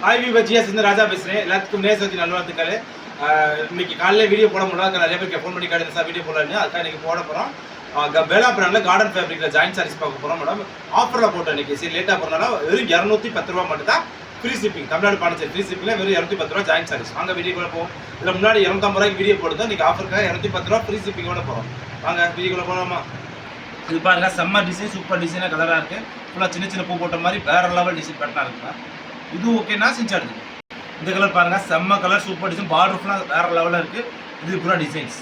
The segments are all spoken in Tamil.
ஹாய் வீவர் ஜிஎஸ் இந்த ராஜா பேசுகிறேன். எல்லாத்துக்கும் நேசத்தி நல்வாழ்த்துக்கள். இன்னைக்கு காலையில் வீடியோ போட முடியாது, நிறைய பேருக்கு ஃபோன் பண்ணி கேட்டு சார் வீடியோ போடலான்னு அதுக்காக இன்றைக்கி போட போகிறோம். பெலா பிராண்டில் கார்டன் ஃபேப்ரிக்கில் ஜாயின்ட் சாரீஸ் பார்க்க போகிறோம் மேடம். ஆஃபரில் போட்டோம் இன்றைக்கி. சரி லேட்டாக போகிறனால வெறும் 210 ரூபா மட்டும் தான் free shipping. Tamil Nadu Pondicherry free ஷிப்பிங்கில் வெறும் 210 ரூபா ஜாயின்ட் சாரீஸ். வாங்க வீடியோக்குள்ளே போவோம். இதில் முன்னாடி 250 ரூபாய்க்கு வீடியோ போட்டு இன்றைக்கி ஆஃபருக்காக 210 ரூபா ஃப்ரீ ஷிப்பிங்கோட போகிறோம். வாங்க வீடியோக்குள்ளே போகலாமா? இது பாருங்க, செம்ம டிசைன், சூப்பர் டிசைனாக கலராக இருக்குது. ஃபுல்லாக சின்ன சின்ன பூ போட்ட மாதிரி வேறு லெவல் டிசைன் பேட்டர்னாக இருக்குங்க. இது ஓகேனா செஞ்சு எடுத்துங்க. இந்த கலர் பாருங்க, செம்ம கலர், சூப்பர் டிசைன், பார்டர் ஃபுல்லாக வேறு லெவலில் இருக்குது. இது பூரா டிசைன்ஸ்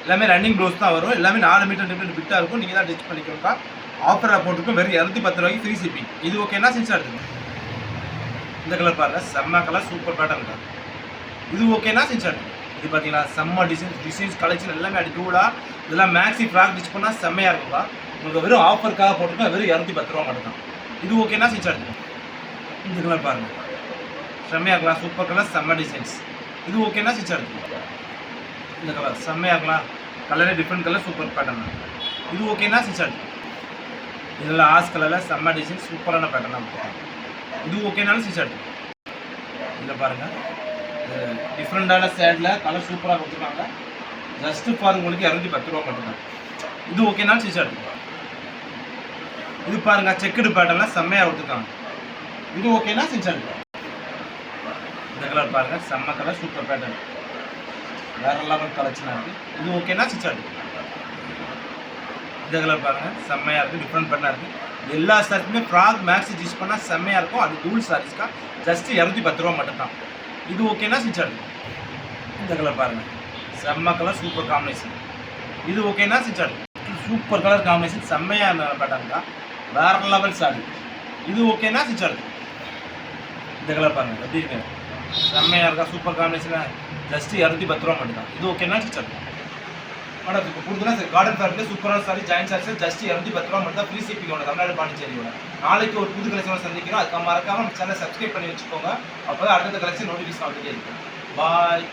எல்லாமே ரன்னிங் ப்ளவுஸ் தான் வரும். எல்லாமே 4 மீட்டர் டிஃப்ரெண்ட் பிட்டாக இருக்கும். நீங்கள் தான் டிச் பண்ணிக்கோங்க. ஆஃபரில் போட்டுருக்கும் வெறும் 210 ரூபாய்க்கு ஃப்ரீ ஷிப்பிங். இது ஓகேனா செஞ்சு எடுத்துங்க. இந்த கலர் பாருங்கள், செம்ம கலர், சூப்பர் பேட்டர்ன் தான். இது ஓகேனா செஞ்சு எடுத்துங்க. இது பார்த்தீங்கன்னா செம்ம டிசைன்ஸ் கலெக்ஷன் எல்லாமே அடி டூடாக இதெல்லாம் மேக்ஸி ஃப்ராக் டிச் பண்ணால் செம்மையாக இருக்குங்களா. உங்களுக்கு வெறும் ஆஃபருக்காக போட்டுருக்கோம் வெறும் 210 ரூபா மட்டும் தான். இது ஓகேனா செஞ்சு எடுத்துங்க. இந்த கலர் பாருங்கள், செம்மையாக இருக்கலாம், சூப்பர் கலர், செம்ம டிசைன்ஸ். இது ஓகேனா செஞ்சு எடுத்துங்க. இந்த கலர் செம்மையாக இருக்கலாம், கலரே டிஃப்ரெண்ட் கலர், சூப்பர் பேட்டர்ன். இது ஓகேனா செஞ்சு எடுத்துங்க. இதில் ஆஸ் கலரில் செம்ம டிசைன், சூப்பரான பேட்டர்னாக இருக்கும். இது ஓகேனாலும் செஞ்சு எடுத்துங்க. இதில் பாருங்கள், டிஃப்ரெண்டான சேடில் கலர் சூப்பராக கொடுத்துருக்காங்க. ஜஸ்ட்டு ஃபார் உங்களுக்கு 210 ரூபா மட்டும்தான். இது ஓகேனாலும் செஞ்சு எடுத்துங்க. இது பாருங்கள், செக்குடு பேட்டர்னில் செம்மையாக கொடுத்துருக்காங்க. இது ஓகேனா செஞ்சு எடுத்துங்க. இந்த கலர் பாருங்கள், செம்ம கலர், சூப்பர் பேட்டர்ன், வேறு லெவல் கலெக்ஷனாக இருக்குது. இது ஓகேனா செஞ்சு எடுத்துங்க. இந்த கலர் பாருங்கள், செம்மையாக இருக்குது, டிஃப்ரெண்ட் பேட்டர்னாக இருக்குது. எல்லா சாரீஸுமே ஃப்ராக் மேக்ஸி யூஸ் பண்ணால் செம்மையாக இருக்கும். அது டூல் சாரீஸ்க்கா ஜஸ்ட்டு 210 ரூபா மட்டும்தான். இது ஓகேனா செஞ்சு எடுத்துங்க. இந்த கலர் பாருங்கள், செம்ம கலர், சூப்பர் காம்பினேஷன். இது ஓகேனா செஞ்சு எடுத்துங்க. சூப்பர் கலர் காம்பினேஷன், செம்மையாக பேட்டர்ன் தான், வேறு லெவல் சாரி. இது ஓகேனா செஞ்சு எடுத்துங்க. இந்த கலர் பாருங்கள், எப்படி இருக்கு, செம்மையாக இருக்கா, சூப்பர் காம்பினேஷன், ஜஸ்ட்டு 210 ரூபா மட்டும் தான். இது ஓகேனா செஞ்சு எடுத்துங்க. மேடம் இப்போ கொடுத்தனா சரி, கார்டன் ஃபேப்ரிக்கில் சூப்பரான சாரி, ஜாயின்ட் சாரீஸ் ஜஸ்ட் 210 ரூபா மட்டும் தான் ஃப்ரீ ஷிப்பிங்கோட தமிழ்நாடு பாண்டிச்சேரியோட. நாளைக்கு ஒரு புது கலெக்ஷனோட சந்திக்கிறோம். அதுக்கு மறக்காமல் நம்ம சேனலை சப்ஸ்கிரைப் பண்ணி வச்சுக்கோங்க. அப்போ தான் அடுத்த கலெக்ஷன் நோட்டிஃபிகேஷன் வந்துட்டே இருக்கும். பாய்.